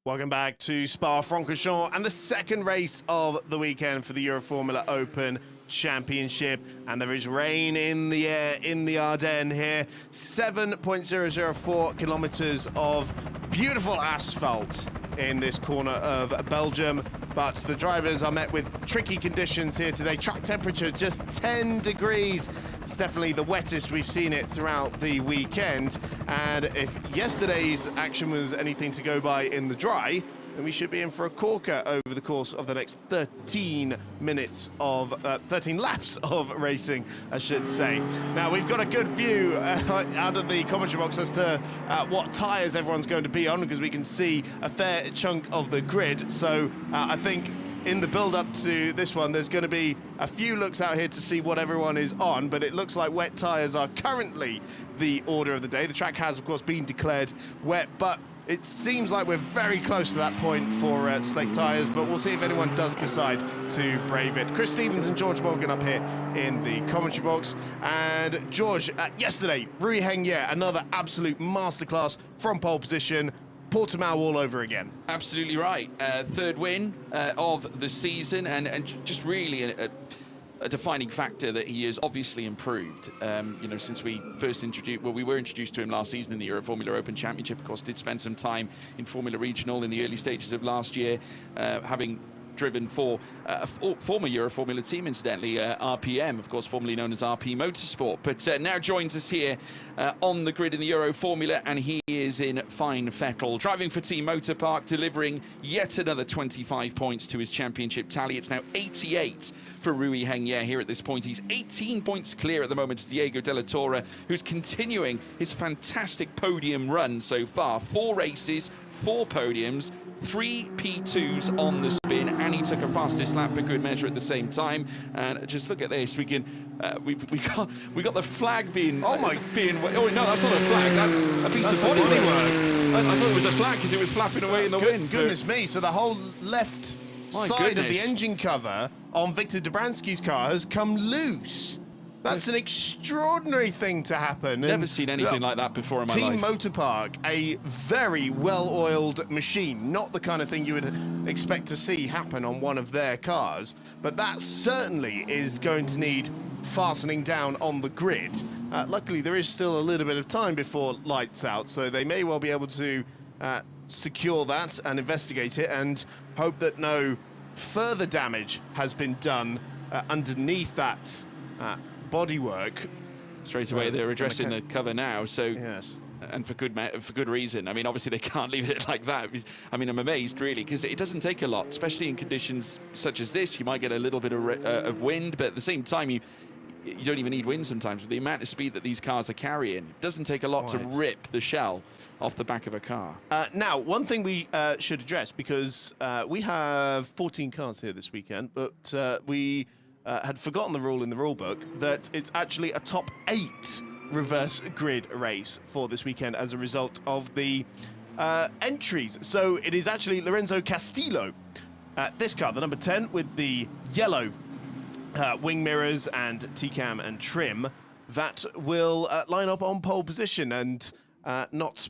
Welcome back to Spa-Francorchamps and the second race of the weekend for the Euroformula Open Championship. And there is rain in the air in the Ardennes here. 7.004 kilometers of beautiful asphalt in this corner of Belgium. But the drivers are met with tricky conditions here today. Track temperature just 10 degrees. It's definitely the wettest we've seen it throughout the weekend. And if yesterday's action was anything to go by in the dry, then we should be in for a corker over the course of the next 13 laps of racing, I should say. Now, we've got a good view out of the commentary box as to what tyres everyone's going to be on, because we can see a fair chunk of the grid. So I think in the build-up to this one, there's going to be a few looks out here to see what everyone is on, but it looks like wet tyres are currently the order of the day. The track has, of course, been declared wet, but it seems like we're very close to that point for slick tyres, but we'll see if anyone does decide to brave it. Chris Stevens and George Morgan up here in the commentary box. And George, yesterday, Rui Hengye, another absolute masterclass from pole position. Portimao all over again. Absolutely right. Third win of the season, and just really a defining factor that he has obviously improved. You know, since we first introduced, well, we were introduced to him last season in the Euroformula Open Championship. Of course, did spend some time in Formula Regional in the early stages of last year, having driven for a former Euroformula team, incidentally, RPM, of course, formerly known as RP Motorsport, but now joins us here on the grid in the Euroformula, and he is in fine fettle, driving for Team Motorpark, delivering yet another 25 points to his championship tally. It's now 88 for Rui Hengye here at this point. He's 18 points clear at the moment to Diego Della Torre, who's continuing his fantastic podium run so far. 4 races, 4 podiums, 3 P2s on the spin, and he took a fastest lap for good measure at the same time. And just look at this. We can we got the flag being oh no, that's not a flag, that's a piece of bodywork. I thought it was a flag because it was flapping away in the wind. Goodness me, so the whole left side of the engine cover on Victor Dobransky's car has come loose. That's an extraordinary thing to happen. Never seen anything like that before in my life. Team Motorpark, a very well-oiled machine, not the kind of thing you would expect to see happen on one of their cars, but that certainly is going to need fastening down on the grid. Luckily, there is still a little bit of time before lights out, so they may well be able to secure that and investigate it and hope that no further damage has been done underneath that bodywork. Straight away, they're addressing the cover now. So, yes, and for good reason. I mean, obviously they can't leave it like that. I mean, I'm amazed really, because it doesn't take a lot, especially in conditions such as this. You might get a little bit of wind, but at the same time, you don't even need wind sometimes. With the amount of speed that these cars are carrying, it doesn't take a lot to rip the shell off the back of a car. Now, one thing we should address, because we have 14 cars here this weekend, but we had forgotten the rule in the rule book that it's actually a top 8 reverse grid race for this weekend as a result of the entries. So it is actually Lorenzo Castillo, this car, the number 10, with the yellow wing mirrors and T-cam and trim, that will line up on pole position, and not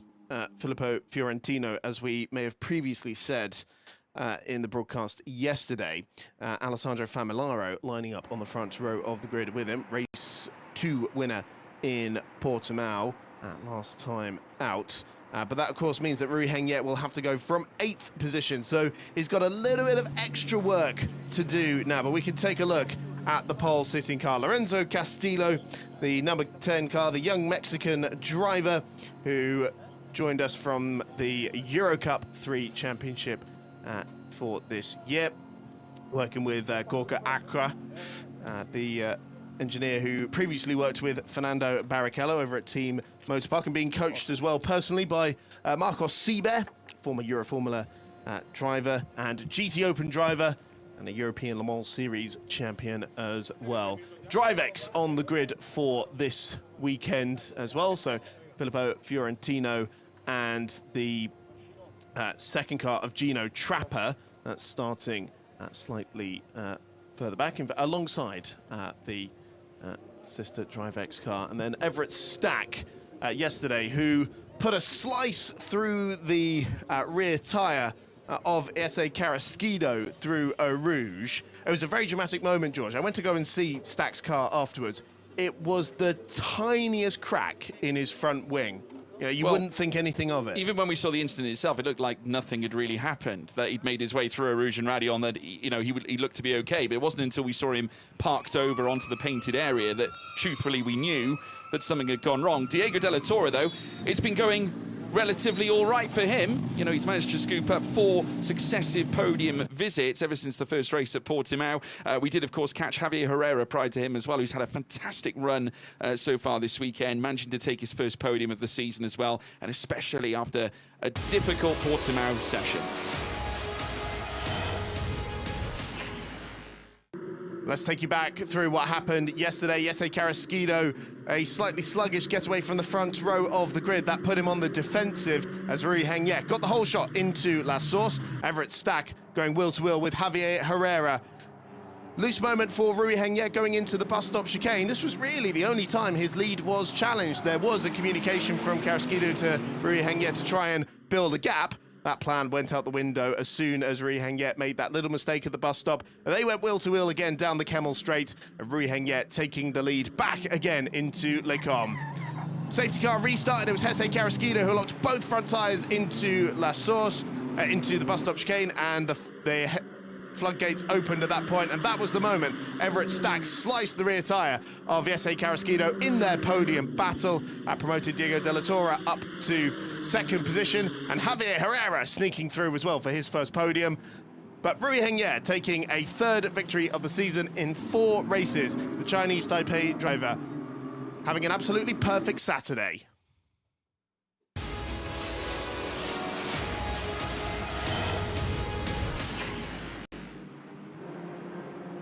Filippo Fiorentino, as we may have previously said in the broadcast yesterday. Alessandro Familaro lining up on the front row of the grid with him. Race 2 winner in Portimao last time out. But that, of course, means that Rui Hengye will have to go from 8th position. So he's got a little bit of extra work to do now. But we can take a look at the pole sitting car. Lorenzo Castillo, the number 10 car, the young Mexican driver who joined us from the Euro Cup 3 Championship for this year, working with Gorka Acra, the engineer who previously worked with Fernando Barrichello over at Team Motorpark, and being coached as well personally by Marcos Seber, former Euroformula driver and GT Open driver, and a European Le Mans Series champion as well. DriveX on the grid for this weekend as well, so Filippo Fiorentino and the second car of Gino Trapper, that's starting slightly further back, alongside the sister DriveX car. And then Everett Stack yesterday, who put a slice through the rear tyre of SA Carrasquillo through Eau Rouge. It was a very dramatic moment, George. I went to go and see Stack's car afterwards. It was the tiniest crack in his front wing. You know, you wouldn't think anything of it. Even when we saw the incident itself, it looked like nothing had really happened, that he'd made his way through a Rouge and Radion, that, you know, he looked to be okay. But it wasn't until we saw him parked over onto the painted area that, truthfully, we knew that something had gone wrong. Diego Della Torre, though, it's been going relatively all right for him. You know, he's managed to scoop up 4 successive podium visits ever since the first race at Portimao. We did, of course, catch Javier Herrera prior to him as well, who's had a fantastic run so far this weekend, managing to take his first podium of the season as well, and especially after a difficult Portimao session. Let's take you back through what happened yesterday. SA Carrasquillo, a slightly sluggish getaway from the front row of the grid. That put him on the defensive as Rui Hengye got the whole shot into La Source. Everett Stack going wheel-to-wheel with Javier Herrera. Loose moment for Rui Hengye going into the bus stop chicane. This was really the only time his lead was challenged. There was a communication from Carrasquillo to Rui Hengye to try and build a gap. That plan went out the window as soon as Rui Hengye made that little mistake at the bus stop. They went wheel-to-wheel again down the Kemmel Straight, and Rui Hengye taking the lead back again into Les Combes. Safety car restarted. It was SA Carrasquillo who locked both front tyres into La Source, into the bus stop chicane, and the floodgates opened at that point, and that was the moment Everett Stack sliced the rear tyre of SA Carrasquillo in their podium battle. That promoted Diego Della Torre up to second position, and Javier Herrera sneaking through as well for his first podium. But Rui Hengye taking a 3rd victory of the season in 4 races. The Chinese Taipei driver having an absolutely perfect Saturday.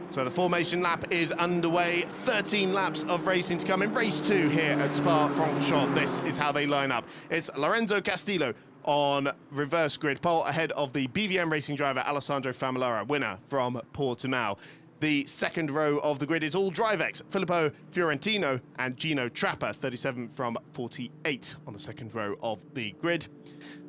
So the formation lap is underway. 13 laps of racing to come in race 2 here at SPA-FRANCORCHAMPS. This is how they line up. It's Lorenzo Castillo on reverse grid pole ahead of the BVM racing driver Alessandro Familara, winner from Portimao. The second row of the grid is all DriveX, Filippo Fiorentino and Gino Trapper, 37 from 48 on the second row of the grid.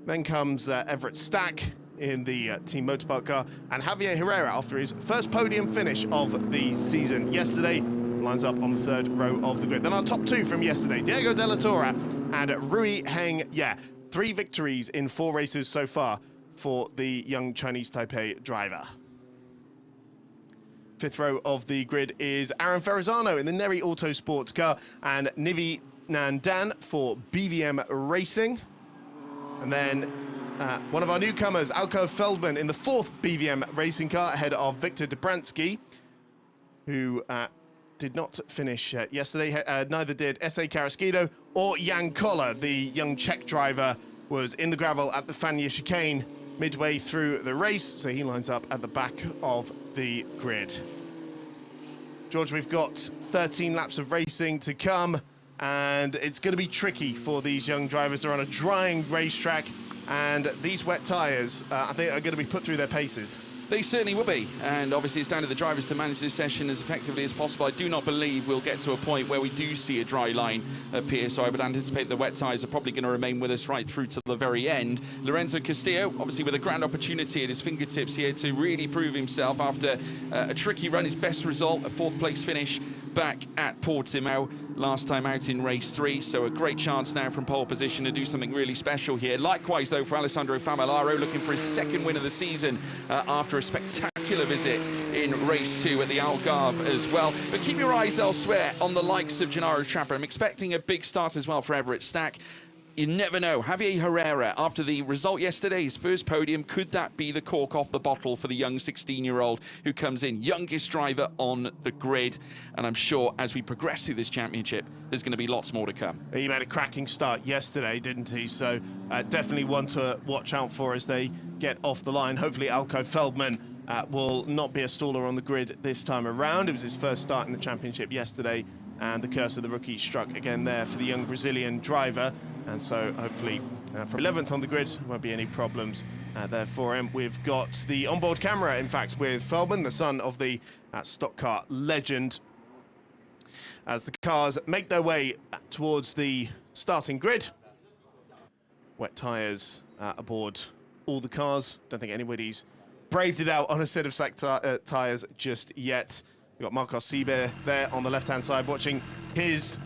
Then comes Everett Stack in the Team Motorpark car, and Javier Herrera, after his first podium finish of the season yesterday, lines up on the 3rd row of the grid. Then our top 2 from yesterday, Diego Della Torre and Rui Hengye. 3 victories in 4 races so far for the young Chinese Taipei driver. 5th row of the grid is Aaron Ferrazzano in the Neri Autosports car, and Nivi Nandan for BVM Racing. And then one of our newcomers, Alko Feldman, in the 4th BVM racing car ahead of Victor Dobransky, who did not finish yesterday. Neither did SA Carrasquillo or Jan Koller. The young Czech driver was in the gravel at the Fania chicane midway through the race, so he lines up at the back of the grid. George, we've got 13 laps of racing to come, and it's going to be tricky for these young drivers. They're on a drying racetrack, and these wet tyres, I think, are going to be put through their paces. They certainly will be, and obviously it's down to the drivers to manage this session as effectively as possible. I do not believe we'll get to a point where we do see a dry line appear, so I would anticipate the wet tyres are probably going to remain with us right through to the very end. Lorenzo Castillo, obviously with a grand opportunity at his fingertips here to really prove himself after a tricky run, his best result, a 4th place finish back at Portimao last time out in race 3, so a great chance now from pole position to do something really special here. Likewise, though, for Alessandro Famolaro, looking for his 2nd win of the season after a spectacular visit in race 2 at the Algarve as well. But keep your eyes elsewhere on the likes of Gennaro Trapper. I'm expecting a big start as well for Everett Stack. You never know. Javier Herrera, after the result yesterday, his first podium, could that be the cork off the bottle for the young 16-year-old who comes in, youngest driver on the grid? And I'm sure as we progress through this championship, there's going to be lots more to come. He made a cracking start yesterday, didn't he? So definitely one to watch out for as they get off the line. Hopefully Alko Feldman will not be a staller on the grid this time around. It was his first start in the championship yesterday, and the curse of the rookie struck again there for the young Brazilian driver. And so hopefully for 11th on the grid, won't be any problems there for him. We've got the onboard camera, in fact, with Feldman, the son of the stock car legend, as the cars make their way towards the starting grid. wet tyres aboard all the cars. Don't think anybody's braved it out on a set of slack tyres just yet. We've got Marcos Sieber there on the left-hand side watching his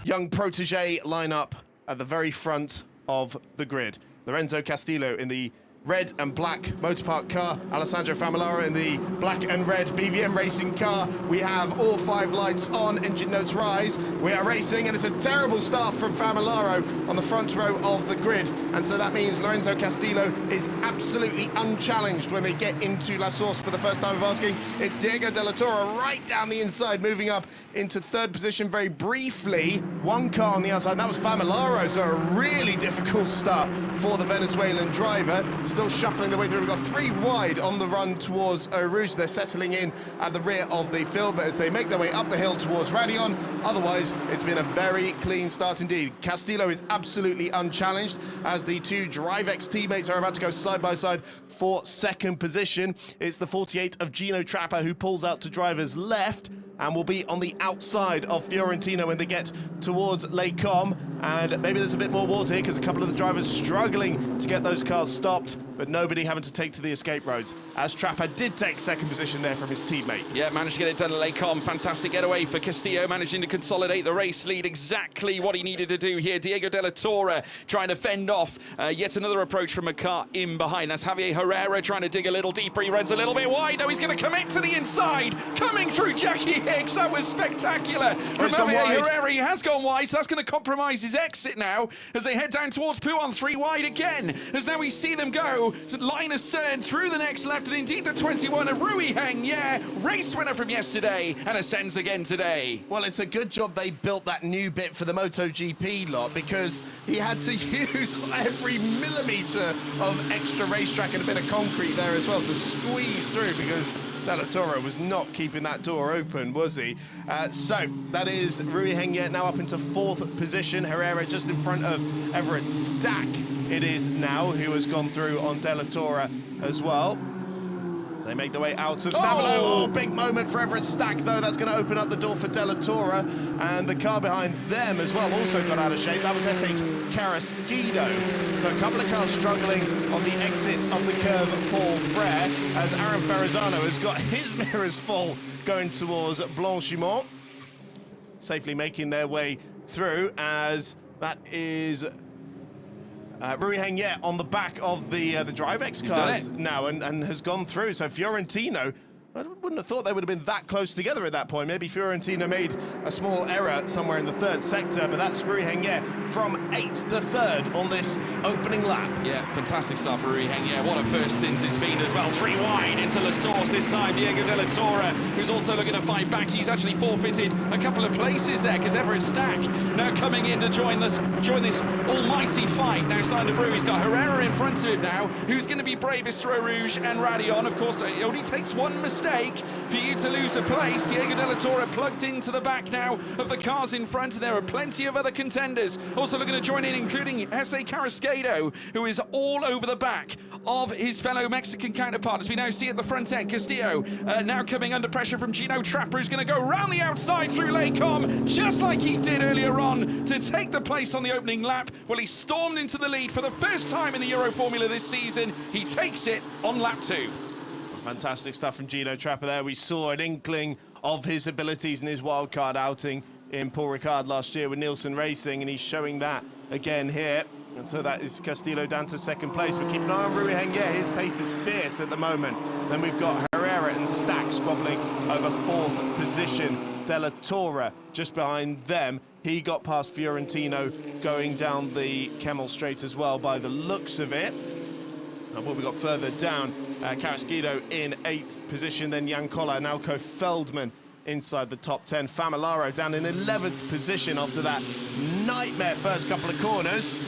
young protege line up at the very front of the grid. Lorenzo Castillo in the red and black motorpark car, Alessandro Famularo in the black and red BVM racing car. We have all 5 lights on, engine notes rise. We are racing, and it's a terrible start from Famularo on the front row of the grid. And so that means Lorenzo Castillo is absolutely unchallenged when they get into La Source for the first time of asking. It's Diego Della Torre right down the inside, moving up into 3rd position very briefly. 1 car on the outside, that was Famularo, so a really difficult start for the Venezuelan driver. Still shuffling their way through. We've got 3 wide on the run towards Eau Rouge. They're settling in at the rear of the field, but as they make their way up the hill towards Radion, otherwise it's been a very clean start indeed. Castillo is absolutely unchallenged as the 2 DriveX teammates are about to go side by side for 2nd position. It's the 48 of Gino Trapper who pulls out to driver's left and will be on the outside of Fiorentino when they get towards Les Combes. And maybe there's a bit more water here because a couple of the drivers struggling to get those cars stopped, but nobody having to take to the escape roads, as Trapper did take 2nd position there from his teammate. Yeah, managed to get it done at Les Combes. Fantastic getaway for Castillo, managing to consolidate the race lead. Exactly what he needed to do here. Diego Della Torre trying to fend off yet another approach from a car in behind. That's Javier Herrera trying to dig a little deeper. He runs a little bit wide. Oh, he's going to commit to the inside. Coming through Jackie Hicks. That was spectacular. From Javier Herrera, he has gone wide, so that's going to compromise his exit now as they head down towards Pouhon. 3 wide again, as now we see them go line astern through the next left, and indeed the 21 of Rui Heng, yeah, race winner from yesterday and ascends again today. Well, it's a good job they built that new bit for the MotoGP lot, because he had to use every millimetre of extra racetrack and a bit of concrete there as well to squeeze through, because Della Torre was not keeping that door open, was he? So that is Rui Heng now up into 4th position. Herrera just in front of Everett Stack. It is now, who has gone through on Della Torre as well. They make their way out of Stavelot. Oh, big moment for Everett Stack, though. That's going to open up the door for Della Torre. And the car behind them as well also got out of shape. That was SH Carrasquillo. So a couple of cars struggling on the exit of the curve for Frere, as Aaron Ferrazzano has got his mirrors full going towards Blanchimont. Safely making their way through, as that is Rui Heng on the back of the DriveX cars now, and has gone through. So Fiorentino, I wouldn't have thought they would have been that close together at that point. Maybe Fiorentino made a small error somewhere in the 3rd sector, but that's Rui Heng from 8th to 3rd on this opening lap. Yeah, fantastic start for Rui Heng. What a first stint it's been as well. 3 wide into La Source this time. Diego Della Torre, who's also looking to fight back. He's actually forfeited a couple of places there, because Everett Stack now coming in to join this almighty fight. Now starting to brew. He's got Herrera in front of him now, who's going to be bravest through Rouge and Radion. Of course, it only takes 1 mistake for you to lose a place. Diego Della Torre plugged into the back now of the cars in front, and there are plenty of other contenders also looking to join in, including Jesse Carrasquillo, who is all over the back of his fellow Mexican counterpart, as we now see at the front end. Castillo now coming under pressure from Gino Trapper, who's going to go round the outside through Les Combes, just like he did earlier on to take the place on the opening lap. Well, he stormed into the lead for the first time in the Euroformula this season. He takes it on lap 2. Fantastic stuff from Gino Trapper there. We saw an inkling of his abilities in his wildcard outing in Paul Ricard last year with Nielsen Racing, and he's showing that again here. And so that is Castillo down to 2nd place. But keep an eye on Rui Heng. His pace is fierce at the moment. Then we've got Herrera and Stack squabbling over 4th position. Della Torre just behind them. He got past Fiorentino going down the Kemmel Straight as well by the looks of it. And what we got further down, Carrasquillo in 8th position, then Jan Koller, Nalco Feldman inside the top 10. Famularo down in 11th position after that nightmare first couple of corners.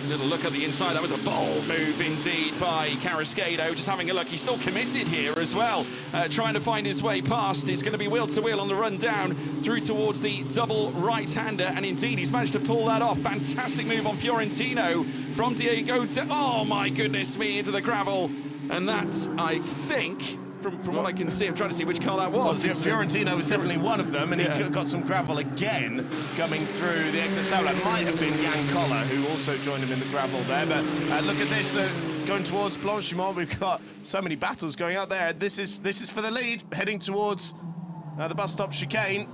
Little look at the inside. That was a bold move indeed by Carrasquillo. Just having a look. He's still committed here as well. Trying to find his way past. It's going to be wheel to wheel on the run down through towards the double right-hander. And indeed, he's managed to pull that off. Fantastic move on Fiorentino from Diego. Oh, my goodness me, into the gravel. And that, I think, from what I can see. I'm trying to see which car that was. Well, Fiorentino was definitely one of them, and he got some gravel again coming through the exit stable. That might have been Jan Koller, who also joined him in the gravel there. But look at this, going towards Blanchimont. We've got so many battles going out there. This is for the lead, heading towards the bus stop chicane.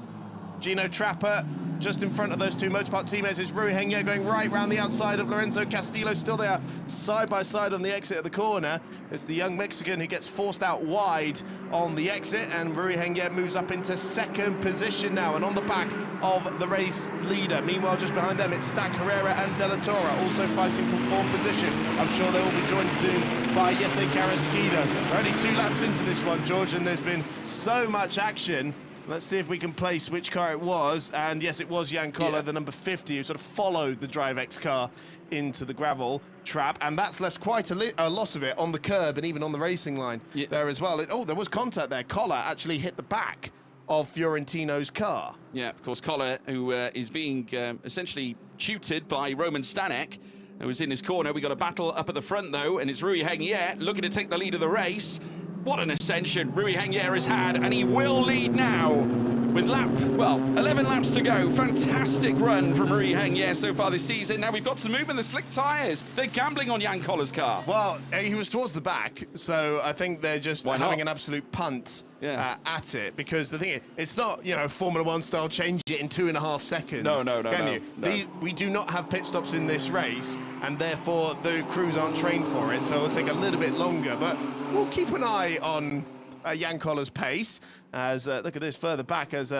Gino Trapper just in front of those two Motorpark teammates. It's Rui Hengye going right round the outside of Lorenzo Castillo. Still there, side by side on the exit of the corner. It's the young Mexican who gets forced out wide on the exit, and Rui Hengye moves up into second position now, and on the back of the race leader. Meanwhile, just behind them, it's Stack Herrera and De La Torre also fighting for fourth position. I'm sure they will be joined soon by Jesse Carrasquillo. We're only 2 laps into this one, George, and there's been so much action. Let's see if we can place which car it was. And yes, it was Jan Koller, the number 50, who sort of followed the DriveX car into the gravel trap. And that's left quite a lot of it on the curb and even on the racing line there as well. There was contact there. Koller actually hit the back of Fiorentino's car. Yeah, of course, Koller, who is being essentially tutored by Roman Stanek, who was in his corner. We got a battle up at the front, though, and it's Rui Hengye looking to take the lead of the race. What an ascension Rui Hengye has had, and he will lead now with 11 laps to go. Fantastic run from Rui Hengye so far this season. Now we've got some movement, the slick tyres. They're gambling on Jan Koller's car. Well, he was towards the back, so I think they're just having an absolute punt at it, because the thing is, it's not, Formula One style, change it in 2.5 seconds. No. We do not have pit stops in this race, and therefore the crews aren't trained for it, so it'll take a little bit longer, but we'll keep an eye on Jan Koller's pace, as look at this further back, as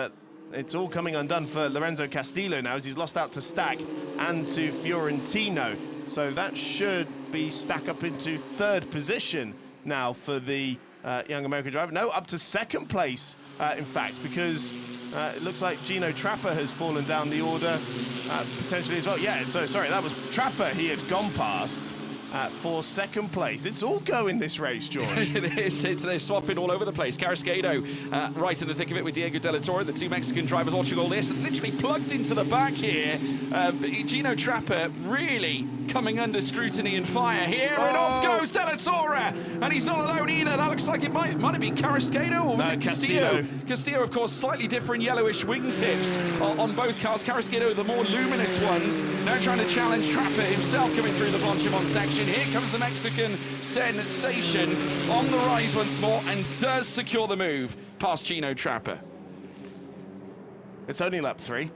it's all coming undone for Lorenzo Castillo now, as he's lost out to Stack and to Fiorentino. So that should be Stack up into third position now for the young American driver. No, up to second place, in fact, because it looks like Gino Trapper has fallen down the order potentially as well. Yeah, so sorry, that was Trapper he had gone past. For second place. It's all go in this race, George. It is. They're swapping all over the place. Carrasquillo right in the thick of it with Diego De La Torre, the 2 Mexican drivers watching all this, literally plugged into the back here. Gino Trapper really coming under scrutiny and fire here, and off goes De La Torre, and he's not alone either. That looks like it might have been Carrasquillo, or was it Castillo? Castillo, of course, slightly different yellowish wingtips on both cars. Carrasquillo, the more luminous ones, now trying to challenge Trapper himself coming through the Blanchimont section. Here comes the Mexican sensation on the rise once more, and does secure the move past Gino Trapper. It's only lap 3.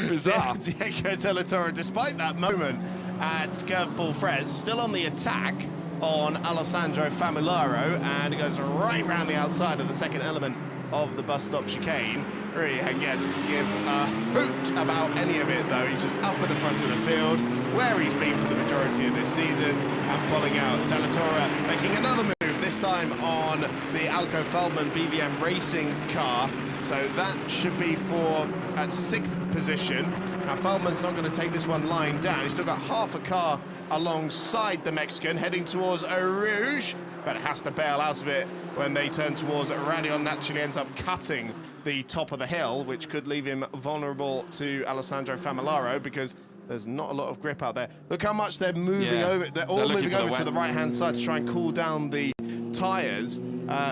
Bizarre. Diego De La Torre, despite that moment at Curveball Frez, still on the attack on Alessandro Famularo, and he goes right round the outside of the second element of the bus stop chicane. Rui Hengye doesn't give a hoot about any of it, though. He's just up at the front of the field, where he's been for the majority of this season, and pulling out. De La Torre making another move, this time on the Alco Feldman BVM racing car. So that should be for at 6th position. Now Feldman's not going to take this one lying down. He's still got half a car alongside the Mexican, heading towards Eau Rouge, but has to bail out of it when they turn towards Radion. Naturally ends up cutting the top of the hill, which could leave him vulnerable to Alessandro Famularo, because there's not a lot of grip out there. Look how much they're moving over. They're all moving over to the right-hand side to try and cool down the tyres.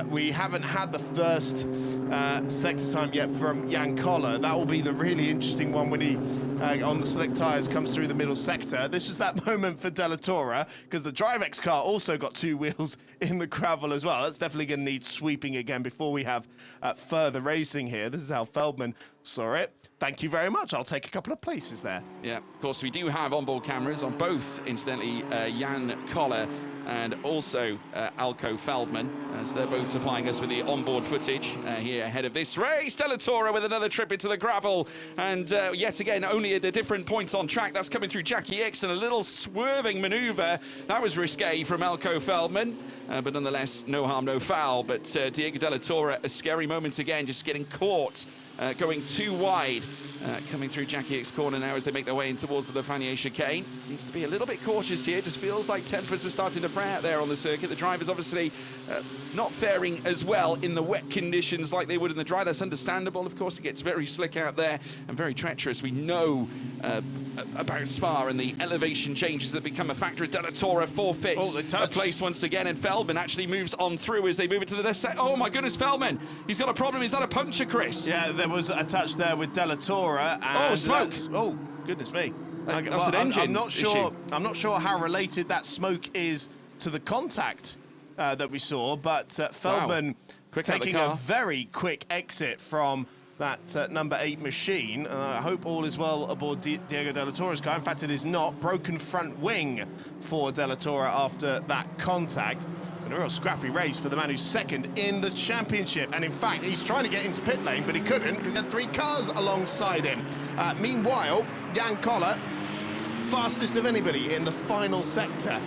We haven't had the first sector time yet from Jan Koller. That will be the really interesting one when he, on the slick tyres, comes through the middle sector. This is that moment for De La Torre, because the DriveX car also got 2 wheels in the gravel as well. That's definitely going to need sweeping again before we have further racing here. This is how Feldman saw it. Thank you very much. I'll take a couple of places there. Yeah, of course, we do have onboard cameras on both, incidentally, Jan Koller and also Alco Feldman, as they're both supplying us with the onboard footage here ahead of this race. De La Torre with another trip into the gravel, and yet again, only at a different point on track. That's coming through Jackie X, and a little swerving manoeuvre. That was risque from Alco Feldman, but nonetheless, no harm, no foul. But Diego De La Torre, a scary moment again, just getting caught. Going too wide, coming through Jackie X corner now as they make their way in towards the Lefanier chicane. Needs to be a little bit cautious here. Just feels like tempers are starting to fray out there on the circuit. The drivers obviously not faring as well in the wet conditions like they would in the dry. That's understandable. Of course, it gets very slick out there and very treacherous. We know about Spa and the elevation changes that become a factor. Della Torre forfeits a place once again, and Feldman actually moves on through as they move it to the next set. Oh my goodness, Feldman! He's got a problem. Is that a puncture, Chris? Yeah, there was a touch there with Della Torre. And oh, smoke! Oh, goodness me! That's an engine I'm not sure. issue. I'm not sure how related that smoke is to the contact that we saw, but Feldman taking a very quick exit from that number 8 machine. I hope all is well aboard Diego Della Torre's car. In fact, it is not. Broken front wing for Della Torre after that contact. And a real scrappy race for the man who's second in the championship. And in fact, he's trying to get into pit lane, but he couldn't because he had 3 cars alongside him. Meanwhile, Jan Koller, fastest of anybody in the final sector,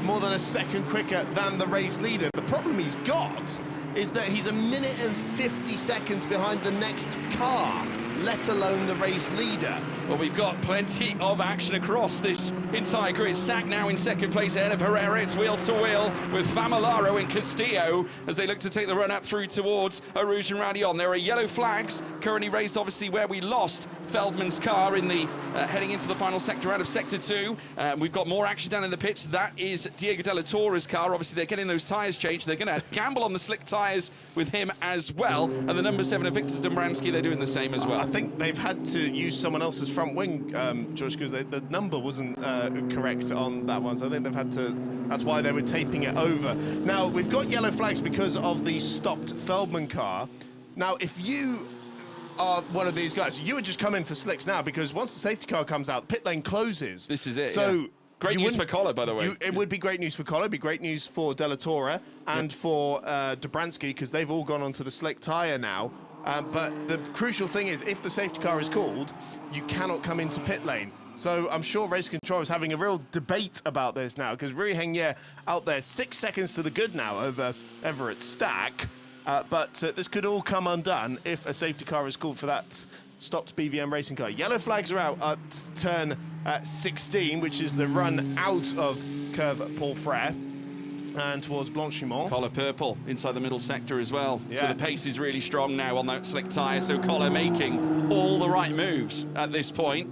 more than a second quicker than the race leader. The problem he's got is that he's 1 minute and 50 seconds behind the next car, let alone the race leader. Well, we've got plenty of action across this entire grid. Stack now in second place ahead of Herrera. It's wheel to wheel with Famolaro and Castillo as they look to take the run up through towards Rouge and Radion. There are yellow flags currently raised, obviously, where we lost Feldman's car in the heading into the final sector out of sector 2. We've got more action down in the pits. That is Diego Della Torre's car. Obviously, they're getting those tyres changed. They're going to gamble on the slick tyres with him as well. And the number 7 of Victor Dombranski, they're doing the same as well. I think they've had to use someone else's front wing, George, because the number wasn't correct on that one. So I think they've had to, that's why they were taping it over. Now, we've got yellow flags because of the stopped Feldman car. Now, if you are one of these guys, you would just come in for slicks now, because once the safety car comes out, the pit lane closes. This is it, so yeah. Great news for Koller, by the way. It would be great news for Koller, be great news for Della Torre and for Dombranski, because they've all gone onto the slick tyre now. But the crucial thing is, if the safety car is called, you cannot come into pit lane. So I'm sure race control is having a real debate about this now, because Rui Hengye out there 6 seconds to the good now over Everett Stack. But this could all come undone if a safety car is called for that stopped BVM racing car. Yellow flags are out at turn 16, which is the run out of curve Paul Frere and towards Blanchimont. Koller purple inside the middle sector as well. Yeah. So the pace is really strong now on that slick tyre. So Koller making all the right moves at this point.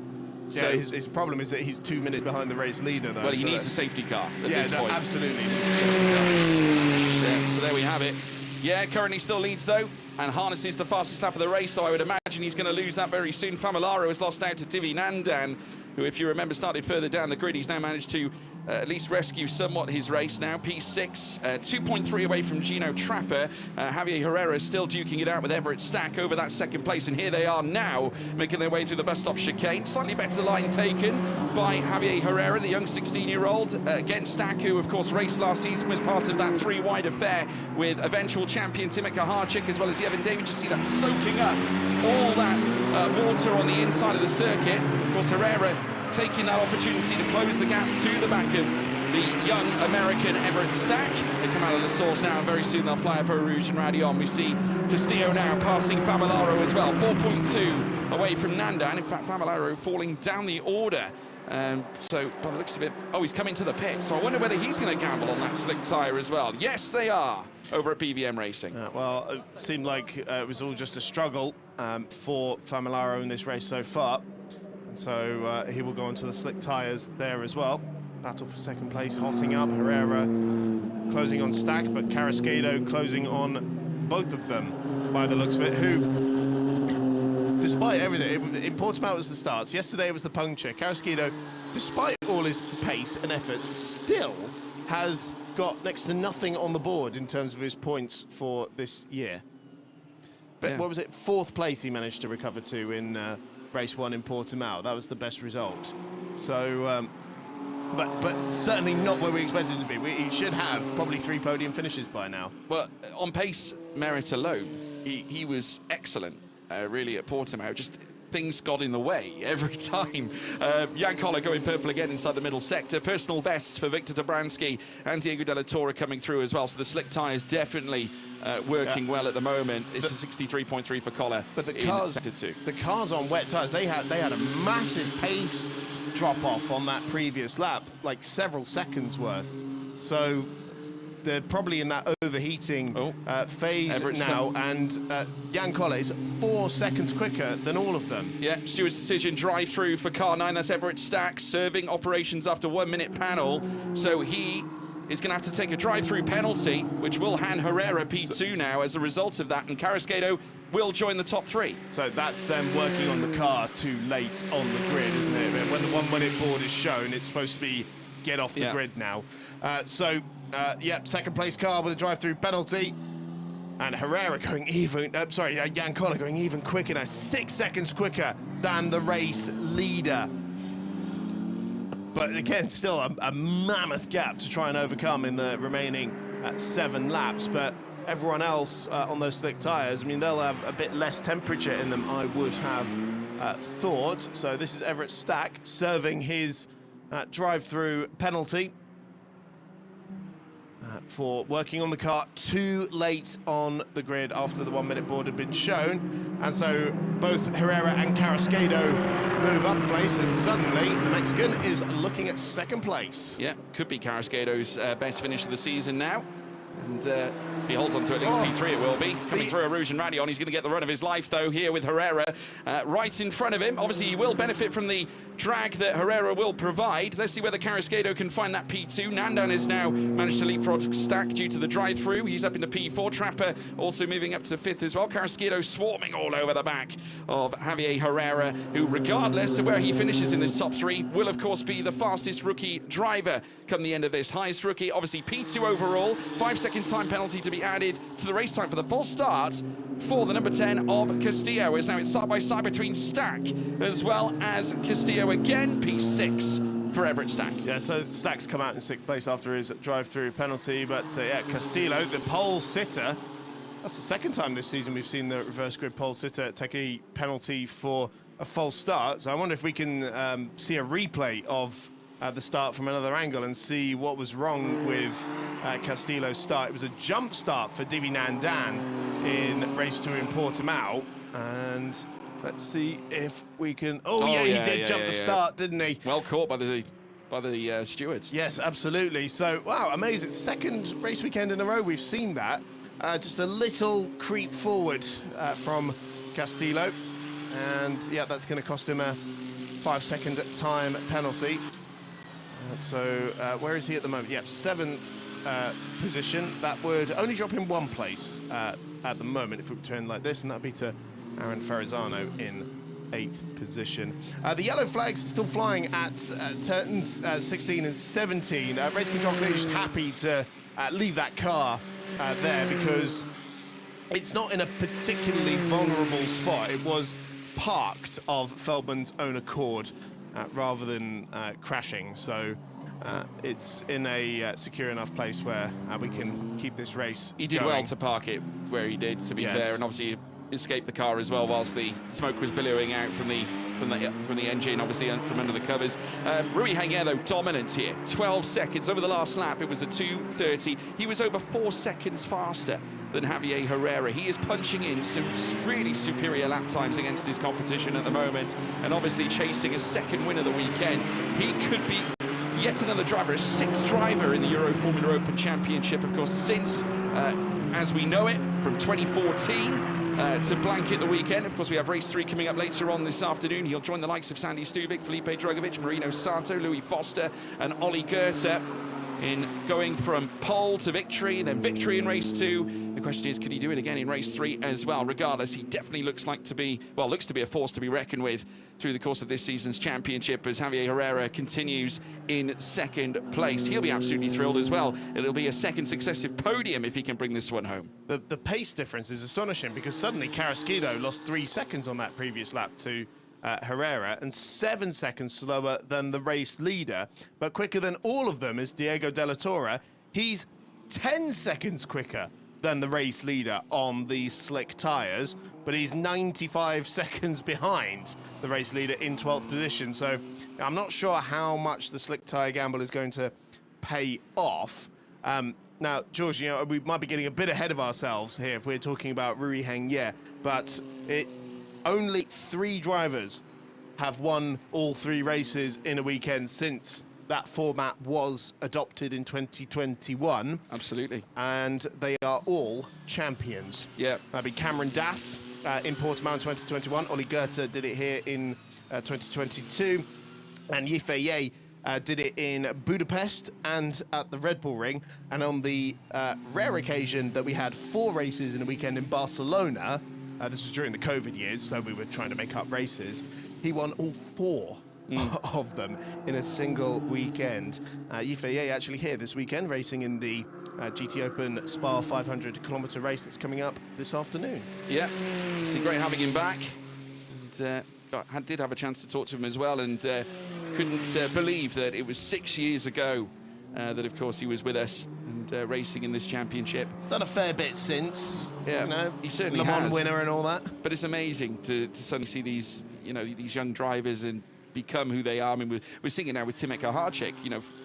Yeah, so his problem is that he's 2 minutes behind the race leader, though. Well, he needs a safety car at this point. Absolutely. Yeah, so there we have it. Yeah, currently still leads, though, and harnesses the fastest lap of the race, so I would imagine he's going to lose that very soon. Famolaro has lost out to Divi Nandan, who, if you remember, started further down the grid. He's now managed to at least rescue somewhat his race now. P6, 2.3 away from Gino Trapper. Javier Herrera is still duking it out with Everett Stack over that second place, and here they are now, making their way through the bus stop chicane. Slightly better line taken by Javier Herrera, the young 16-year-old, against Stack, who, of course, raced last season, was part of that 3-wide affair with eventual champion Timothy Kaharczyk, as well as Evan David. You see that soaking up all that water on the inside of the circuit. Of course, Herrera taking that opportunity to close the gap to the back of the young American Everett Stack. They come out of the source now, and very soon they'll fly up Rouge and Radion. We see Castillo now passing Famolaro as well, 4.2 away from Nandan. In fact, Famolaro falling down the order. So, by the looks of it, he's coming to the pit. So I wonder whether he's going to gamble on that slick tyre as well. Yes, they are, over at BVM Racing. Well, it seemed like it was all just a struggle for Famolaro in this race so far. So he will go onto the slick tyres there as well. Battle for second place, hotting up. Herrera closing on Stack, but Carrasquedo closing on both of them by the looks of it, who, despite everything, in Portimao was the starts. Yesterday it was the puncture. Carrasquedo, despite all his pace and efforts, still has got next to nothing on the board in terms of his points for this year. But yeah. What was it? 4th place he managed to recover to in race 1 in Portimao. That was the best result. So, but certainly not where we expected him to be. He should have probably 3 podium finishes by now. Well, on pace merit alone, he was excellent, really, at Portimao. Just things got in the way every time. Jan Koller going purple again inside the middle sector. Personal bests for Victor Dombranski and Diego Della Torre coming through as well. So the slick tyre is definitely working well at the moment. It's a 63.3 for Koller. But the cars on wet tyres, they had a massive pace drop off on that previous lap, like several seconds worth. So they're probably in that overheating phase now, and Jan Koller is 4 seconds quicker than all of them. Yeah, Stewart's decision, drive through for car 9. That's Everett Stack, serving operations after 1 minute panel. So he is going to have to take a drive-through penalty, which will hand Herrera P2 now as a result of that, and Carrasquedo will join the top 3. So that's them working on the car too late on the grid, isn't it? When the 1 minute board is shown, it's supposed to be get off the grid now. Second place car with a drive-through penalty. And Herrera going even, Jan Koller going even quicker now, 6 seconds quicker than the race leader. But again, still a mammoth gap to try and overcome in the remaining 7 laps. But everyone else on those slick tyres, I mean, they'll have a bit less temperature in them, I would have thought. So this is Everett Stack serving his drive-through penalty for working on the car too late on the grid after the 1 minute board had been shown. And so both Herrera and Carrasquedo move up a place, and suddenly the Mexican is looking at second place. Yeah, could be Carrasquedo's best finish of the season now. And if he holds on to at least P3, it will be. Coming through Rouge and Radion, he's going to get the run of his life, though, here with Herrera right in front of him. Obviously, he will benefit from the drag that Herrera will provide. Let's see whether Carrasquedo can find that P2. Nandan has now managed to leapfrog Stack due to the drive-through. He's up into P4. Trapper also moving up to 5th as well. Carrasquedo swarming all over the back of Javier Herrera, who, regardless of where he finishes in this top 3, will, of course, be the fastest rookie driver come the end of this. Highest rookie, obviously P2 overall. 5-second time penalty to be added to the race time for the false start for the number 10 of Castillo. As now it's side by side between Stack as well as Castillo again. P6 for Everett Stack. Yeah, so Stack's come out in 6th place after his drive-through penalty, but Castillo, the pole sitter, that's the second time this season we've seen the reverse grid pole sitter take a penalty for a false start. So I wonder if we can see a replay of the start from another angle and see what was wrong with Castillo's start. It was a jump start for Divi Nandan in race 2 in Portimao, and let's see if we can. He did jump the start, didn't he? Well caught by the stewards. Yes, absolutely. So wow, amazing! Second race weekend in a row we've seen that. Just a little creep forward from Castillo, and yeah, that's going to cost him a 5-second time penalty. Where is he at the moment? Yep, 7th position. That would only drop him 1 place at the moment if it would turn like this, and that'd be to Aaron Ferrazzano in 8th position. The yellow flag's still flying at turns 16 and 17. Race control clearly just happy to leave that car there because it's not in a particularly vulnerable spot. It was parked of Feldman's own accord, rather than crashing, so it's in a secure enough place where we can keep this race He did going. well to park it where he did, to be fair, and obviously escaped the car as well whilst the smoke was billowing out from the engine, obviously from under the covers. Rui Hangel, though, dominant here. 12 seconds over the last lap. It was a 2:30. He was over 4 seconds faster than Javier Herrera. He is punching in some really superior lap times against his competition at the moment, and obviously chasing a second win of the weekend. He could be yet another driver, a 6th driver in the Euroformula Open Championship, of course, since, as we know it, from 2014. To blanket the weekend. Of course, we have race 3 coming up later on this afternoon. He'll join the likes of Sandy Stuvik, Felipe Drugovich, Marino Sato, Louis Foster and Ollie Goethe in going from pole to victory, then victory in race 2. The question is, could he do it again in race 3 as well? Regardless, he definitely looks to be a force to be reckoned with through the course of this season's championship as Javier Herrera continues in 2nd place. He'll be absolutely thrilled as well. It'll be a 2nd successive podium if he can bring this one home. The pace difference is astonishing because suddenly Carrasquedo lost 3 seconds on that previous lap to Herrera, and 7 seconds slower than the race leader, but quicker than all of them is Diego de la Torre. He's 10 seconds quicker than the race leader on these slick tyres, but he's 95 seconds behind the race leader in 12th position. So I'm not sure how much the slick tyre gamble is going to pay off. Now, George, we might be getting a bit ahead of ourselves here if we're talking about Rui Hangye, but only 3 drivers have won all 3 races in a weekend since that format was adopted in 2021. Absolutely. And they are all champions. Yeah. That'd be Cameron Dass in Portimao in 2021. Oli Goethe did it here in 2022. And Yifei did it in Budapest and at the Red Bull Ring. And on the rare occasion that we had 4 races in a weekend in Barcelona, this was during the COVID years, so we were trying to make up races, he won all 4 of them in a single weekend. Yifei actually here this weekend, racing in the GT Open Spa 500 kilometre race that's coming up this afternoon. Yeah, it's great having him back. And did have a chance to talk to him as well, and couldn't believe that it was 6 years ago that, of course, he was with us and racing in this championship. He's done a fair bit since. Yeah, you know, he certainly Le Mans has. winner and all that. But it's amazing to suddenly see these, these young drivers and become who they are. I mean, we're seeing it now with Timek Aharczyk,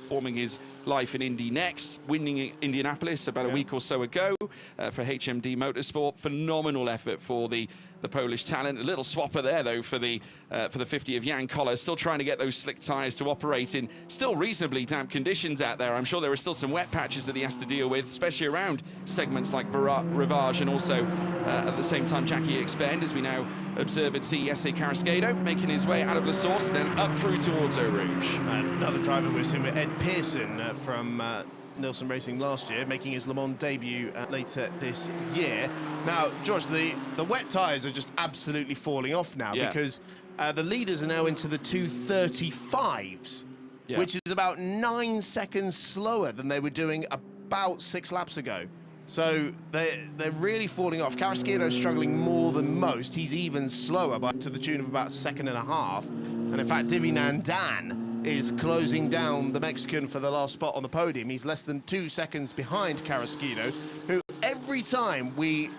forming his life in Indy next, winning Indianapolis about a week or so ago for HMD Motorsport. Phenomenal effort for the Polish talent. A little swapper there, though, for the 50 of Jan Koller. Still trying to get those slick tyres to operate in still reasonably damp conditions out there. I'm sure there are still some wet patches that he has to deal with, especially around segments like Rivage, and also at the same time Jackie Expend, as we now observe and see Jesse Carrasquedo making his way out of La Source and then up through towards Eau Rouge. Another driver we're seeing with Ed Pearson from Nilsson Racing last year, making his Le Mans debut later this year. Now, George, the wet tyres are just absolutely falling off now because the leaders are now into the 2:35s, which is about 9 seconds slower than they were doing about 6 laps ago. So they're really falling off. Carrasquedo is struggling more than most. He's even slower, but to the tune of about 1.5 seconds. And in fact, Divi Nandan is closing down the Mexican for the last spot on the podium. He's less than 2 seconds behind Carrasquedo, who every time we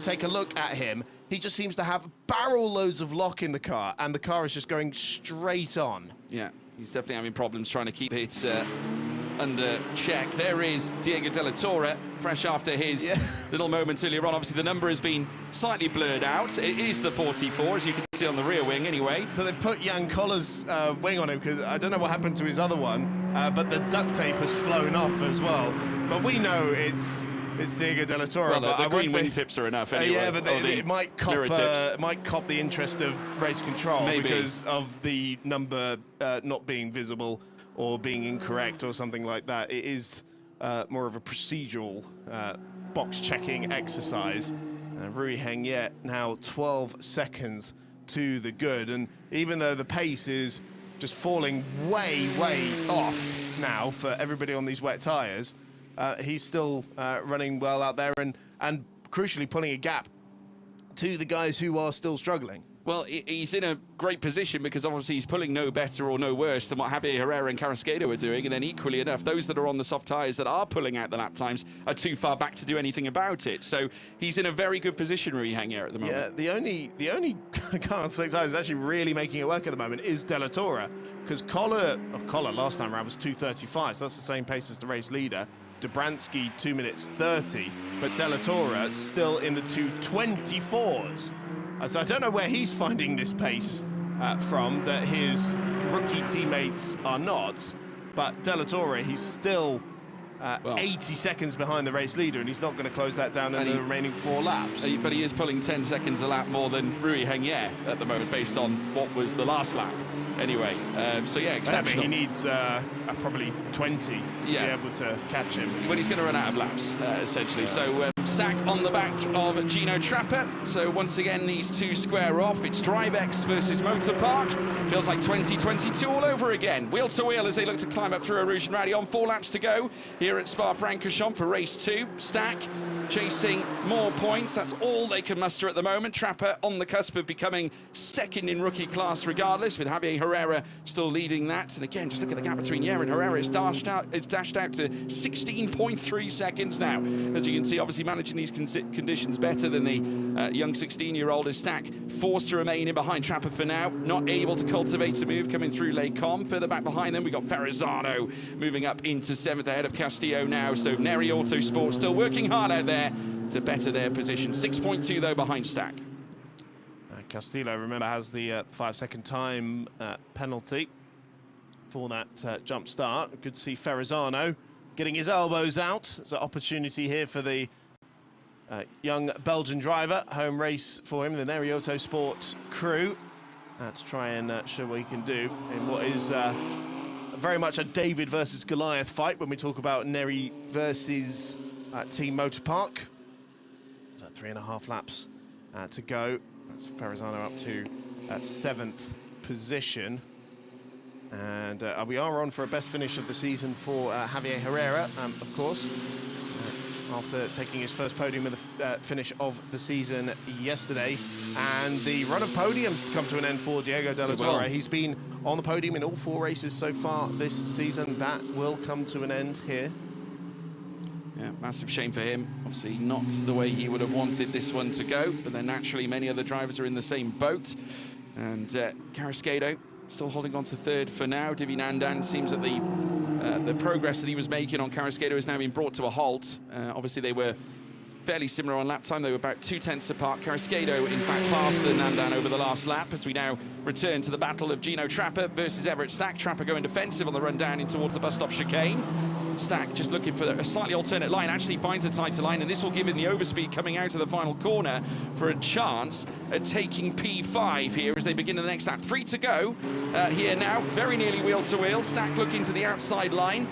take a look at him, he just seems to have barrel loads of lock in the car, and the car is just going straight on. Yeah, he's definitely having problems trying to keep it under check. There is Diego Della Torre, fresh after his little moment earlier on. Obviously, the number has been slightly blurred out. It is the 44, as you can see on the rear wing anyway. So they put Jan Koller's wing on him, because I don't know what happened to his other one, but the duct tape has flown off as well. But we know it's Diego Della Torre. Well, but the green wingtips are enough anyway. Yeah, but it might cop the interest of race control because of the number not being visible or being incorrect or something like that. It is more of a procedural box-checking exercise. Rui Hengye now 12 seconds to the good. And even though the pace is just falling way, way off now for everybody on these wet tyres, he's still running well out there and crucially pulling a gap to the guys who are still struggling. Well, he's in a great position because obviously he's pulling no better or no worse than what Javier Herrera and Carrasquedo are doing, and then equally enough, those that are on the soft tyres that are pulling out the lap times are too far back to do anything about it. So he's in a very good position, Rui Hengye, at the moment. Yeah, the only car on slick tyres actually really making it work at the moment is Della Torre, because Koller last time around was 2:35, so that's the same pace as the race leader. Dobransky 2 minutes 30, but Della Torre still in the 2:24s. So I don't know where he's finding this pace from, that his rookie teammates are not, but Della Torre, he's still 80 seconds behind the race leader, and he's not going to close that down in the remaining 4 laps. But he is pulling 10 seconds a lap more than Rui Hengye at the moment, based on what was the last lap. Anyway, so yeah, exceptional. He needs probably 20 to be able to catch him. But he's going to run out of laps, essentially. So Stack on the back of Gino Trapper. So once again, these two square off. It's DriveX versus Motor Park. Feels like 2022 all over again. Wheel to wheel as they look to climb up through Rouge and Rally on 4 laps to go here at Spa-Francorchamps for race 2. Stack chasing more points. That's all they can muster at the moment. Trapper on the cusp of becoming second in rookie class regardless, with Javier Herrera still leading that. And again, just look at the gap between Yer and Herrera. It's dashed out to 16.3 seconds now. As you can see, obviously managing these conditions better than the young 16-year-old is Stack, forced to remain in behind Trapper for now, not able to cultivate a move coming through Les Combes. Further back behind them, we got Ferrazzano moving up into 7th ahead of Castillo now. So Neri Autosport still working hard out there to better their position. 6.2 though behind Stack. Castillo, remember, has the 5-second time penalty for that jump start. Good to see Ferrazzano getting his elbows out. It's an opportunity here for the young Belgian driver. Home race for him, the Neri Autosport crew, to try and show what he can do in what is very much a David versus Goliath fight when we talk about Neri versus Team Motor Park. So 3.5 laps to go. That's Ferrazzano up to 7th position. And we are on for a best finish of the season for Javier Herrera, of course, after taking his first podium in the finish of the season yesterday. And the run of podiums to come to an end for Diego de la Torre. He's been on the podium in all 4 races so far this season. That will come to an end here. Yeah, massive shame for him. Obviously not the way he would have wanted this one to go, but then naturally many other drivers are in the same boat. And Carrasquedo still holding on to 3rd for now. Divi Nandan seems that the progress that he was making on Carrasquedo has now been brought to a halt. Obviously they were fairly similar on lap time. They were about 2/10 apart. Carrasquedo, in fact, faster than Nandan over the last lap, as we now return to the battle of Gino Trapper versus Everett Stack. Trapper going defensive on the run down in towards the bus stop chicane. Stack just looking for a slightly alternate line, actually finds a tighter line, and this will give him the overspeed coming out of the final corner for a chance at taking P5 here as they begin the next lap. 3 to go here now, very nearly wheel to wheel. Stack looking to the outside line,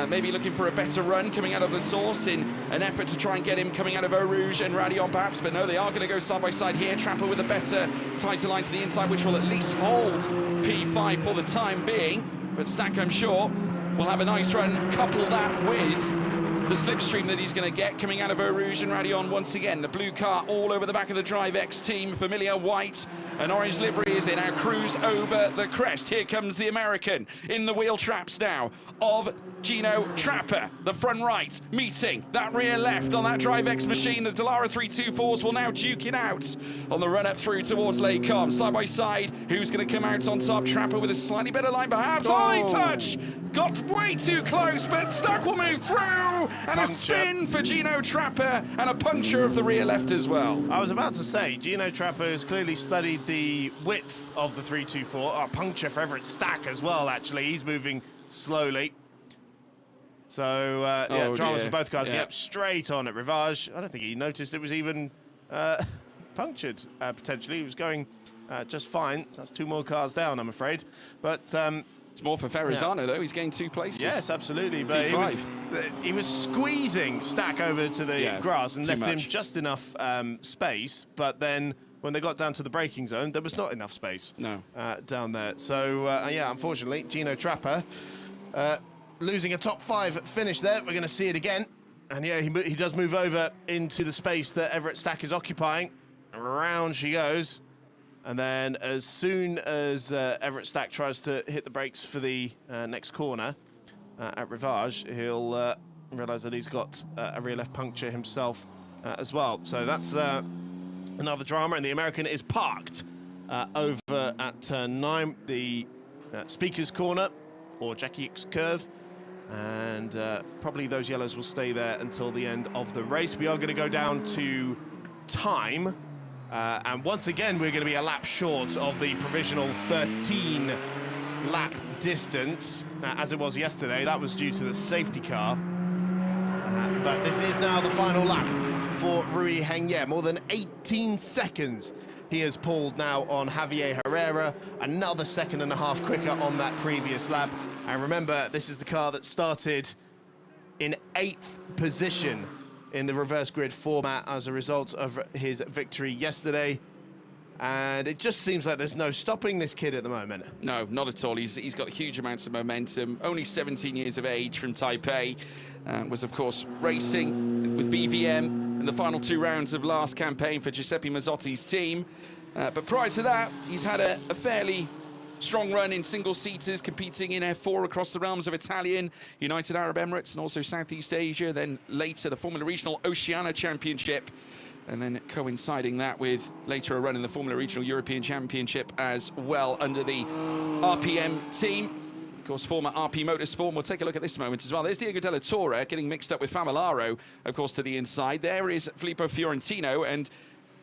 maybe looking for a better run coming out of the source in an effort to try and get him coming out of Eau Rouge and Radion perhaps, but no, they are going to go side by side here. Trapper with a better, tighter line to the inside, which will at least hold P5 for the time being, but Stack, I'm sure, will have a nice run. Couple that with the slipstream that he's going to get coming out of Eau Rouge and Radion once again. The blue car all over the back of the Drive X team. Familiar white and orange livery as they now cruise over the crest. Here comes the American in the wheel traps now of Gino Trapper. The front right meeting that rear left on that Drive X machine. The Dallara 324s will now duke it out on the run up through towards Les Combes. Side by side, who's going to come out on top? Trapper with a slightly better line perhaps. Oh, touch! Got way too close, but Stack will move through. And a spin for Gino Trapper and a puncture of the rear left as well. I was about to say, Gino Trapper has clearly studied the width of the 324. A puncture for Everett Stack as well, actually. He's moving slowly. So, yeah, dramas for both cars. Yep, straight on at Rivage. I don't think he noticed it was even punctured, potentially. He was going just fine. That's 2 more cars down, I'm afraid. But it's more for Ferrazzano, though. He's gained 2 places. Yes, absolutely. But he was squeezing Stack over to the grass and left him just enough space. But then when they got down to the braking zone, there was not enough space down there. So, yeah, unfortunately, Gino Trapper losing a top 5 finish there. We're going to see it again. And, yeah, he does move over into the space that Everett Stack is occupying. Around she goes. And then as soon as Everett Stack tries to hit the brakes for the next corner at Rivage, he'll realise that he's got a rear left puncture himself as well. So that's another drama, and the American is parked over at turn 9, the Speaker's Corner, or Jackie X Curve. And probably those yellows will stay there until the end of the race. We are going to go down to time. And once again, we're going to be a lap short of the provisional 13-lap distance, as it was yesterday. That was due to the safety car. But this is now the final lap for Rui Hengye. More than 18 seconds he has pulled now on Javier Herrera. Another 1.5 seconds quicker on that previous lap. And remember, this is the car that started in 8th position in the reverse grid format as a result of his victory yesterday. And it just seems like there's no stopping this kid at the moment. No, not at all. He's got huge amounts of momentum. Only 17 years of age from Taipei. Was, of course, racing with BVM in the final 2 rounds of last campaign for Giuseppe Mazzotti's team. But prior to that, he's had a fairly strong run in single-seaters, competing in F4 across the realms of Italian, United Arab Emirates, and also Southeast Asia. Then later, the Formula Regional Oceania Championship. And then coinciding that with later a run in the Formula Regional European Championship as well under the RPM team. Of course, former RP Motorsport. We'll take a look at this moment as well. There's Diego de la Torre getting mixed up with Famolaro, of course, to the inside. There is Filippo Fiorentino, and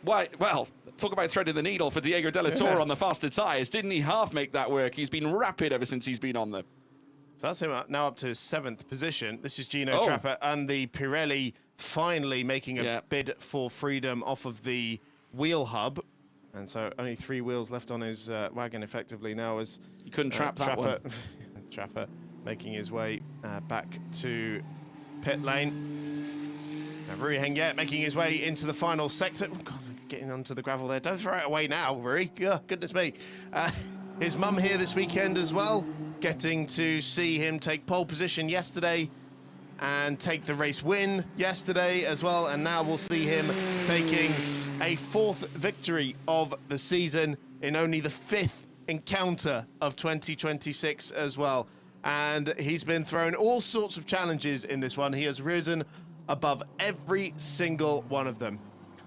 well, talk about threading the needle for Diego de la Torre on the faster tyres. Didn't he half make that work? He's been rapid ever since he's been on them. So that's him now up to 7th position. This is Gino Trapper and the Pirelli finally making a bid for freedom off of the wheel hub. And so only 3 wheels left on his wagon effectively now as you couldn't trap that one. Trapper making his way back to pit lane. And Rui Hengye making his way into the final sector. Oh God, getting onto the gravel there. Don't throw it away now, Rui. Oh, goodness me. His mum here this weekend as well, getting to see him take pole position yesterday and take the race win yesterday as well. And now we'll see him taking a 4th victory of the season in only the 5th encounter of 2026 as well. And he's been thrown all sorts of challenges in this one. He has risen above every single one of them.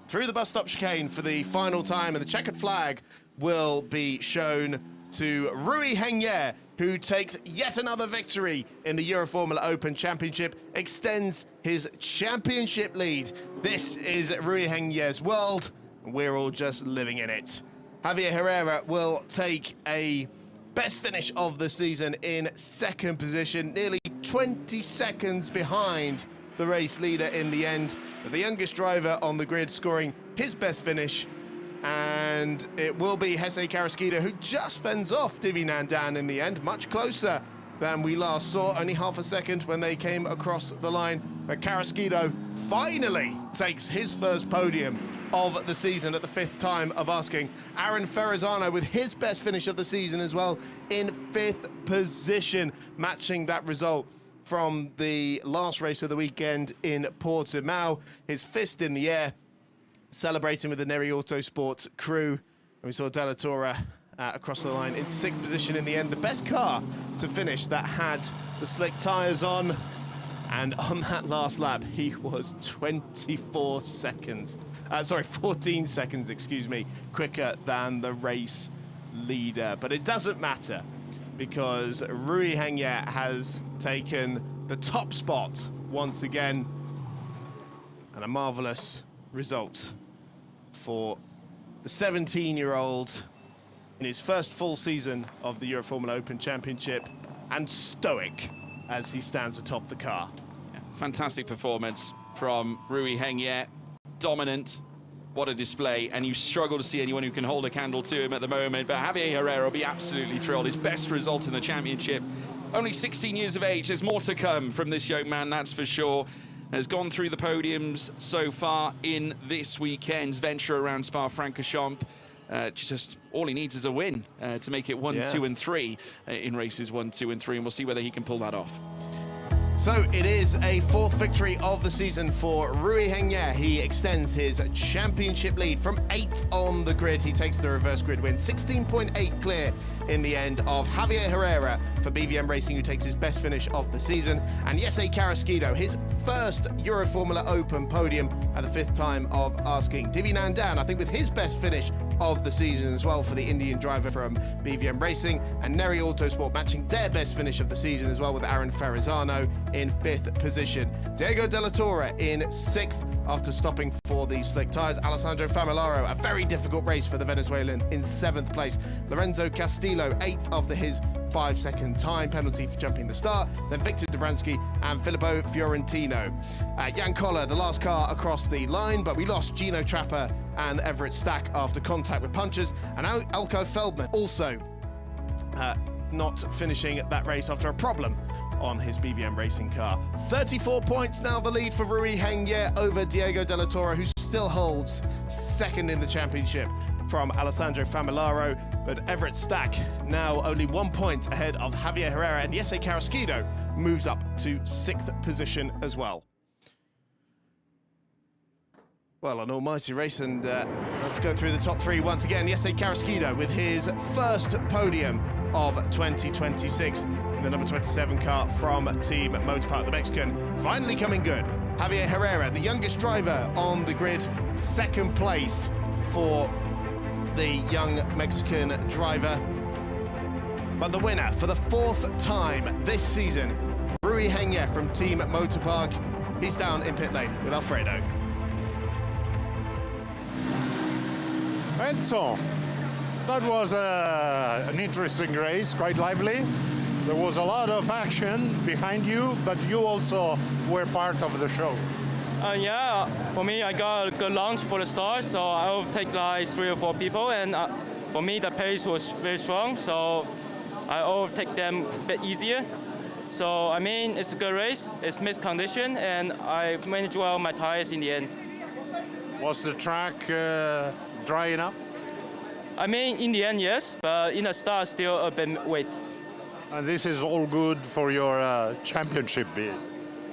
Through the bus stop chicane for the final time, and the checkered flag will be shown to Rui Hengye, who takes yet another victory in the Euroformula Open Championship, extends his championship lead. This is Rui Hengye's world, and we're all just living in it. Javier Herrera will take a best finish of the season in 2nd position, nearly 20 seconds behind the race leader in the end. But the youngest driver on the grid scoring his best finish, and it will be Jesse Carrasquillo, who just fends off Divi Nandan in the end, much closer than we last saw, only half a second when they came across the line. But Carrasquillo finally takes his first podium of the season at the 5th time of asking. Aaron Ferrazzano with his best finish of the season as well in 5th position, matching that result from the last race of the weekend in Portimao. His fist in the air, celebrating with the Neri Autosport crew. And we saw Della Torre across the line in 6th position in the end. The best car to finish that had the slick tyres on. And on that last lap, he was 14 seconds, excuse me, quicker than the race leader. But it doesn't matter, because Rui Hengye has taken the top spot once again. And a marvellous result for the 17-year-old in his first full season of the Euroformula Open Championship, and stoic as he stands atop the car. Yeah, fantastic performance from Rui Hengye. Dominant. What a display. And you struggle to see anyone who can hold a candle to him at the moment. But Javier Herrera will be absolutely thrilled. His best result in the championship. Only 16 years of age. There's more to come from this young man, that's for sure. Has gone through the podiums so far in this weekend's venture around SPA-FRANCORCHAMPS. Just all he needs is a win to make it 1, 2, and 3 in races 1, 2, and 3, and we'll see whether he can pull that off. So it is a 4th victory of the season for Rui Hengye. He extends his championship lead from 8th on the grid. He takes the reverse grid win, 16.8 clear in the end of Javier Herrera for BVM Racing, who takes his best finish of the season. And Jesse Carrasquillo, his first Euroformula Open podium at the 5th time of asking. Divi Nandan, I think, with his best finish of the season as well for the Indian driver from BVM Racing, and Neri Autosport matching their best finish of the season as well, with Aaron Ferrazzano in 5th position. Diego Della Torre in 6th after stopping for the slick tyres. Alessandro Famolaro, a very difficult race for the Venezuelan, in 7th place. Lorenzo Castillo 8th after his 5-second time penalty for jumping the start. Then Victor Dobransky and Filippo Fiorentino. Jan Koller, the last car across the line, but we lost Gino Trapper and Everett Stack after contact with punchers. And Elko Feldman also not finishing that race after a problem on his BVM Racing car. 34 points now the lead for Rui Hengye over Diego Della Torre, who still holds 2nd in the championship from Alessandro Famolaro. But Everett Stack now only 1 point ahead of Javier Herrera, and Jesse Carrasquillo moves up to 6th position as well. Well, an almighty race, and let's go through the top 3 once again. Jesse Carrasquillo with his first podium of 2026. The number 27 car from Team Motorpark, the Mexican, finally coming good. Javier Herrera, the youngest driver on the grid, 2nd place for the young Mexican driver. But the winner for the 4th time this season, Rui Hengye from Team Motorpark. He's down in pit lane with Alfredo. And so, that was an interesting race, quite lively. There was a lot of action behind you, but you also were part of the show. Yeah, for me, I got a good launch for the start, so I will take like 3 or 4 people, and for me, the pace was very strong, so I overtake them a bit easier. So, I mean, it's a good race, it's mixed condition, and I managed well my tires in the end. Was the track dry enough? I mean, in the end, yes, but in the start, still a bit wet. And this is all good for your championship bid.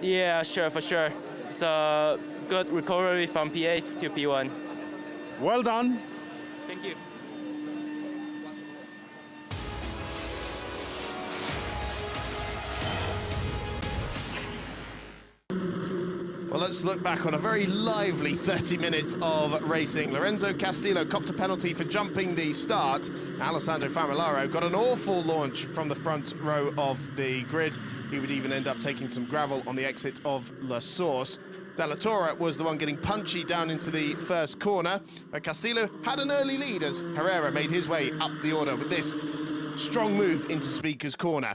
Yeah, sure, for sure. It's a good recovery from PA to P1. Well done. Thank you. Well, let's look back on a very lively 30 minutes of racing. Lorenzo Castillo copped a penalty for jumping the start. Alessandro Famolaro got an awful launch from the front row of the grid. He would even end up taking some gravel on the exit of La Source. Della Torre was the one getting punchy down into the first corner. But Castillo had an early lead as Herrera made his way up the order with this strong move into Speaker's Corner.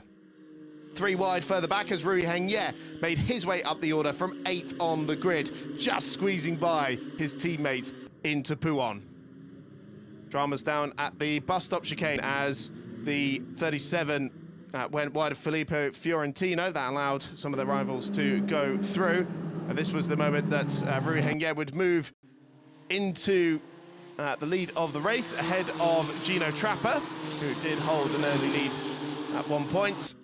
3 wide further back as Rui Hengye made his way up the order from 8th on the grid, just squeezing by his teammate into Pouon. Dramas down at the bus stop chicane as the 37 went wide of Filippo Fiorentino. That allowed some of the rivals to go through. And this was the moment that Rui Hengye would move into the lead of the race ahead of Gino Trapper, who did hold an early lead at one point.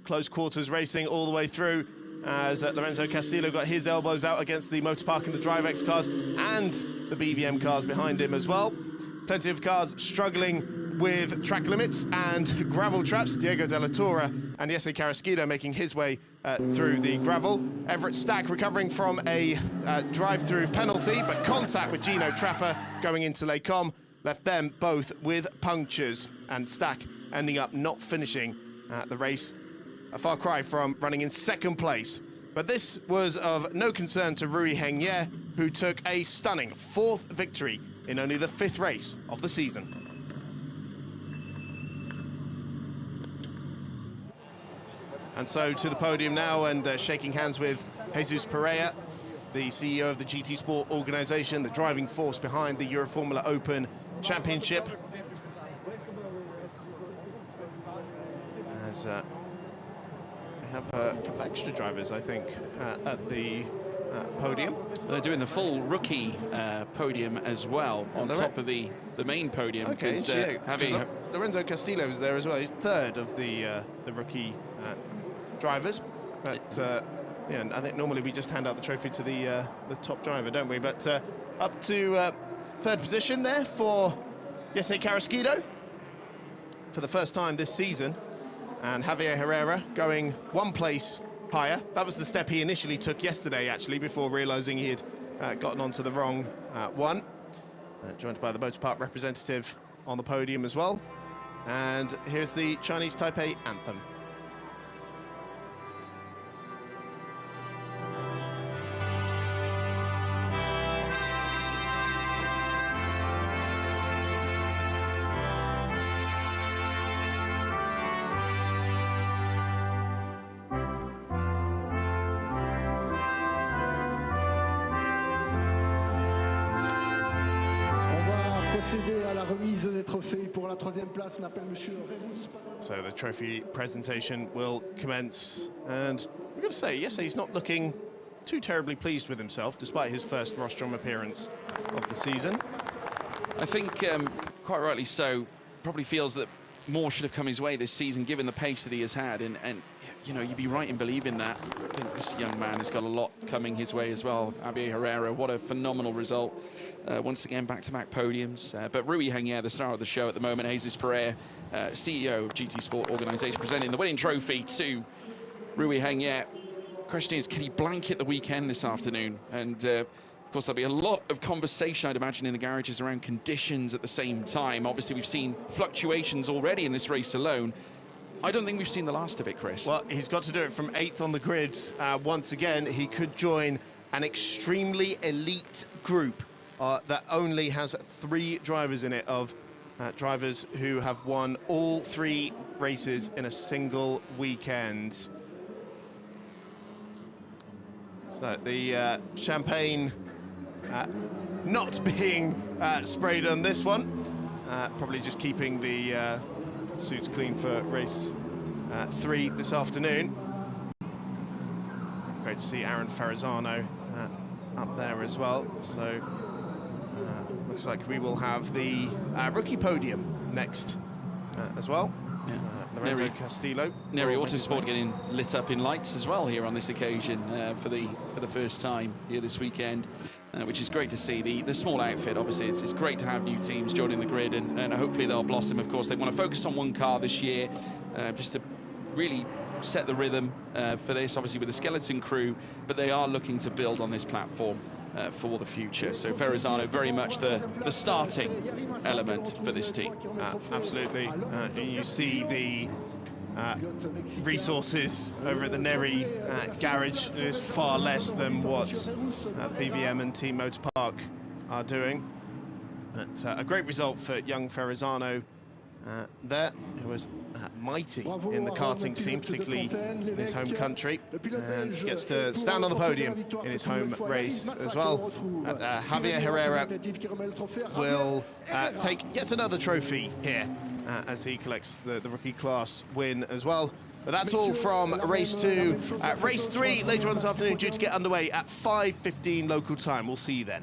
Close quarters racing all the way through as Lorenzo Castillo got his elbows out against the Motor Park and the DriveX cars and the BVM cars behind him as well. Plenty of cars struggling with track limits and gravel traps. Diego Della Torre and Jesse Carrasquillo making his way through the gravel. Everett Stack recovering from a drive-through penalty, but contact with Gino Trapper going into Les Combes left them both with punctures, and Stack ending up not finishing the race. A far cry from running in second place. But this was of no concern to Rui Hengye, who took a stunning 4th victory in only the 5th race of the season. And so to the podium now, and shaking hands with Jesus Pereira, the CEO of the GT Sport organization, the driving force behind the Euroformula Open Championship. As we have a couple extra drivers, I think, at the podium. They're doing the full rookie podium as well on top of the main podium. Okay, Lorenzo Castillo is there as well. He's 3rd of the rookie drivers. But yeah, I think normally we just hand out the trophy to the top driver, don't we? But up to 3rd position there for Jesse Carrasquillo for the first time this season. And Javier Herrera going 1 place higher. That was the step he initially took yesterday, actually, before realizing he had gotten onto the wrong one. Joined by the Motor Park representative on the podium as well. And here's the Chinese Taipei anthem. So the trophy presentation will commence, and we've got to say, yes, he's not looking too terribly pleased with himself, despite his first rostrum appearance of the season. I think, quite rightly so, probably feels that more should have come his way this season, given the pace that he has had, and you know, you'd be right in believing that. I think this young man has got a lot coming his way as well. Javier Herrera, what a phenomenal result. Once again, back-to-back podiums. But Rui Hengye, the star of the show at the moment, Jesus Pereira, CEO of GT Sport Organisation, presenting the winning trophy to Rui Hengye. Question is, can he blanket the weekend this afternoon? And of course, there'll be a lot of conversation, I'd imagine, in the garages around conditions at the same time. Obviously, we've seen fluctuations already in this race alone. I don't think we've seen the last of it, Chris. Well, he's got to do it from 8th on the grid. Once again, he could join an extremely elite group that only has 3 drivers in it of drivers who have won all 3 races in a single weekend. So the champagne not being sprayed on this one, probably just keeping the suits clean for race 3 this afternoon. Great to see Aaron Ferrazzano up there as well. So looks like we will have the rookie podium next as well. Yeah. Lorenzo Castillo. Neri Autosport getting lit up in lights as well here on this occasion for the first time here this weekend, which is great to see. The small outfit, obviously, it's great to have new teams joining the grid, and hopefully they'll blossom. Of course, they want to focus on one car this year, just to really set the rhythm for this, obviously with the skeleton crew, but they are looking to build on this platform for the future. So Ferrazzano very much the starting element for this team. Absolutely. You see the resources over at the Neri garage is far less than what BBM and Team Motor Park are doing. But a great result for young Ferrazzano there, who was mighty in the karting scene, particularly in his home country, and gets to stand on the podium in his home race as well. Javier Herrera will take yet another trophy here as he collects the rookie class win as well. But that's all from race 2. Race 3 later on this afternoon, due to get underway at 5:15 local time. We'll see you then.